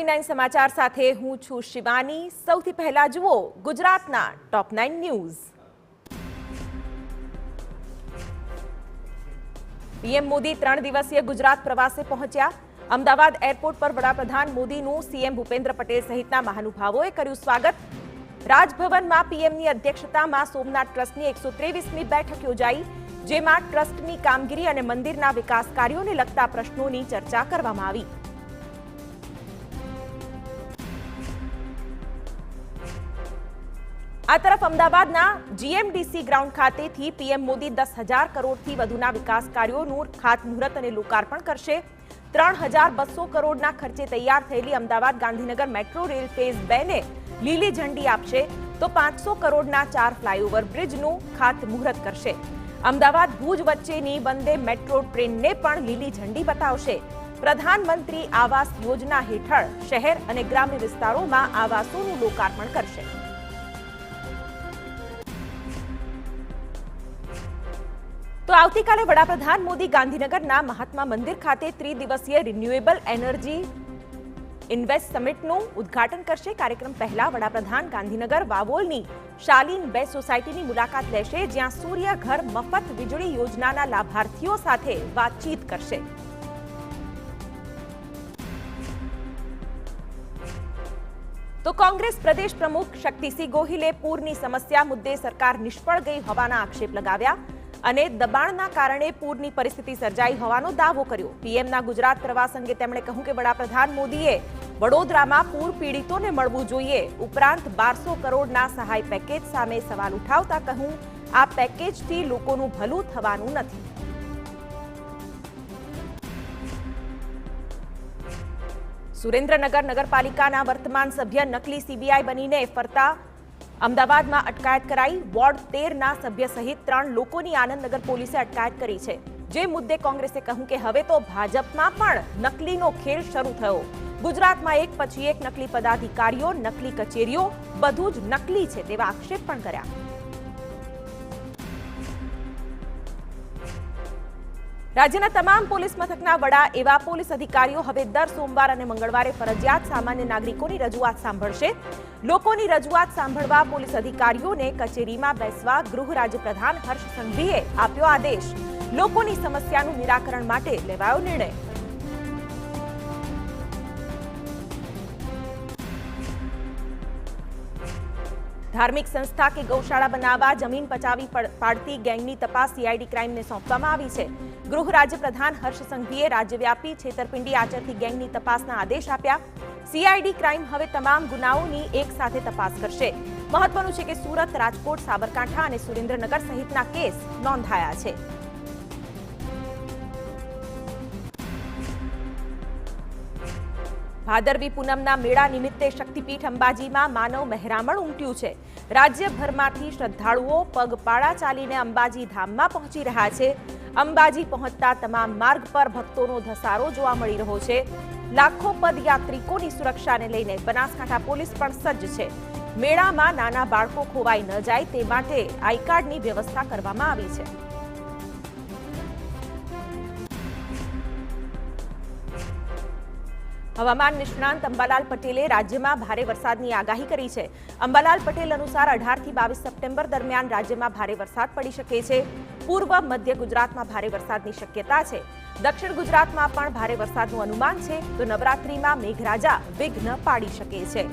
TV9 સમાચાર સાથે હું છું શિવાની। સૌથી પહેલા જુઓ ગુજરાતના ટોપ 9 ન્યૂઝ। પીએમ મોદી 3 દિવસીય ગુજરાત પ્રવાસે પહોંચ્યા। અમદાવાદ એરપોર્ટ પર વડાપ્રધાન મોદીનું સીએમ ભૂપેન્દ્ર પટેલ સહિતના મહાનુભાવોએ કર્યું સ્વાગત। રાજભવનમાં પીએમની અધ્યક્ષતામાં સોમનાથ ટ્રસ્ટની 123મી બેઠક યોજાઈ, જેમાં ટ્રસ્ટની કામગીરી અને મંદિરના વિકાસ કાર્યોને લગતા પ્રશ્નોની ચર્ચા કરવામાં આવી। આ તરફ અમદાવાદના જીએમડીસી ગ્રાઉન્ડ ખાતેથી પીએમ મોદી 10,000 કરોડથી વધુના વિકાસ કાર્યોનું ખાતમુહૂર્ત અને લોકાર્પણ કરશે। 3,200 કરોડના ખર્ચે તૈયાર થયેલી Ahmedabad Gandhinagar metro rail phase 2 ને લીલી ઝંડી આપશે, તો 500 કરોડના 4 ફ્લાયઓવર બ્રિજનું ખાતમુહૂર્ત કરશે। અમદાવાદ ભુજ વચ્ચેની વંદે મેટ્રો ટ્રેનને પણ લીલી ઝંડી બતાવશે। પ્રધાનમંત્રી આવાસ યોજના હેઠળ શહેર અને ગ્રામ્ય વિસ્તારોમાં આવાસોનું લોકાર્પણ કરશે। તો આવતીકાલે વડાપ્રધાન મોદી ગાંધીનગરના મહાત્મા મંદિર ખાતે ત્રિદિવસીય રિન્યુએબલ એનર્જી ઇન્વેસ્ટ સમિટનું ઉદ્ઘાટન કરશે। કાર્યક્રમ પહેલા વડાપ્રધાન ગાંધીનગર વાવોલની શાલીન 2 સોસાયટીની મુલાકાત લેશે, જ્યાં સૂર્ય ઘર મફત વીજળી યોજનાના લાભાર્થીઓ સાથે વાતચીત કરશે। તો કોંગ્રેસ પ્રદેશ પ્રમુખ શક્તિસિંહ ગોહિલે પૂરની સમસ્યા મુદ્દે સરકાર નિષ્ફળ ગઈ હોવાના આક્ષેપ લગાવ્યા અને દબાણના કારણે પૂરની પરિસ્થિતિ સર્જાઈ હોવાનો દાવો કર્યો। પીએમના ગુજરાત પ્રવાસ અંગે તેમણે કહ્યું કે વડાપ્રધાન મોદીએ વડોદરામાં પૂર પીડિતોને મળવું જોઈએ, ઉપરાંત 1200 કરોડના સહાય પેકેજ સામે સવાલ ઉઠાવતા કહ્યું, આ પેકેજથી લોકોનું ભલું થવાનું નથી। સુરેન્દ્રનગર નગરપાલિકાના વર્તમાન સભ્ય નકલી સીબીઆઈ બનીને ફરતા અમદાવાદમાં અટકાયત કરાઈ। વોર્ડ 13ના સભ્ય સહિત 3 લોકોની આનંદનગર પોલીસે અટકાયત કરી છે, જે મુદ્દે કોંગ્રેસે કહ્યું કે હવે તો ભાજપમાં પણ નકલીનો ખેલ શરૂ થયો। ગુજરાતમાં એક પછી એક નકલી પદાધિકારીઓ, નકલી કચેરીઓ, બધું જ નકલી છે તેવા આક્ષેપ પણ કર્યા। રાજ્યના તમામ પોલીસ મથકના વડા એવા પોલીસ અધિકારીઓ હવે દર સોમવાર અને મંગળવારે ફરજિયાત સામાન્ય નાગરિકોની રજૂઆત સાંભળશે। લોકોની રજૂઆત સાંભળવા પોલીસ અધિકારીઓને કચેરીમાં બેસવા ગૃહ રાજ્યપ્રધાન હર્ષ સંઘવીએ આપ્યો આદેશ। લોકોની સમસ્યાનું નિરાકરણ માટે લેવાયો નિર્ણય। ધાર્મિક સંસ્થા કે ગૌશાળા બનાવવા જમીન પચાવી પાડતી ગેંગની તપાસ સીઆઈડી ક્રાઇમને સોંપવામાં આવી છે। ગૃહ રાજ્યપ્રધાન હર્ષ સંઘવીએ રાજ્યવ્યાપી છેતરપિંડી આચરતી ગેંગની તપાસના આદેશ આપ્યા। સીઆઈડી ક્રાઇમ હવે તમામ ગુનાઓની એક સાથે તપાસ કરશે। મહત્વનું છે કે સુરત, રાજકોટ, સાબરકાંઠા અને સુરેન્દ્રનગર સહિતના કેસ નોંધાયા છે। ભાદરવી પૂનમના મેળા નિમિત્તે શક્તિપીઠ અંબાજીમાં માનવ મહેરામણ ઉમટ્યું છે। રાજ્યભરમાંથી શ્રદ્ધાળુઓ પગપાળા ચાલીને અંબાજી ધામમાં પહોંચી રહ્યા છે। અંબાજી પહોંચતા તમામ માર્ગ પર ભક્તોનો ધસારો જોવા મળી રહ્યો છે। લાખો પદયાત્રિકોની સુરક્ષાને લઈને બનાસકાંઠા પોલીસ પણ સજ્જ છે। મેળામાં નાના બાળકો ખોવાઈ ન જાય તે માટે આઈ કાર્ડની વ્યવસ્થા કરવામાં આવી છે। હવામાન નિષ્ણાંત અંબાલાલ પટેલે રાજ્યમાં ભારે વરસાદની આગાહી કરી છે। અંબાલાલ પટેલ અનુસાર 18 થી 22 સપ્ટેમ્બર દરમિયાન રાજ્યમાં ભારે વરસાદ પડી શકે છે। પૂર્વ મધ્ય ગુજરાતમાં ભારે વરસાદની શક્યતા છે। દક્ષિણ ગુજરાતમાં પણ ભારે વરસાદનું અનુમાન છે, તો નવરાત્રીમાં મેઘરાજા વિઘ્ન પાડી શકે છે।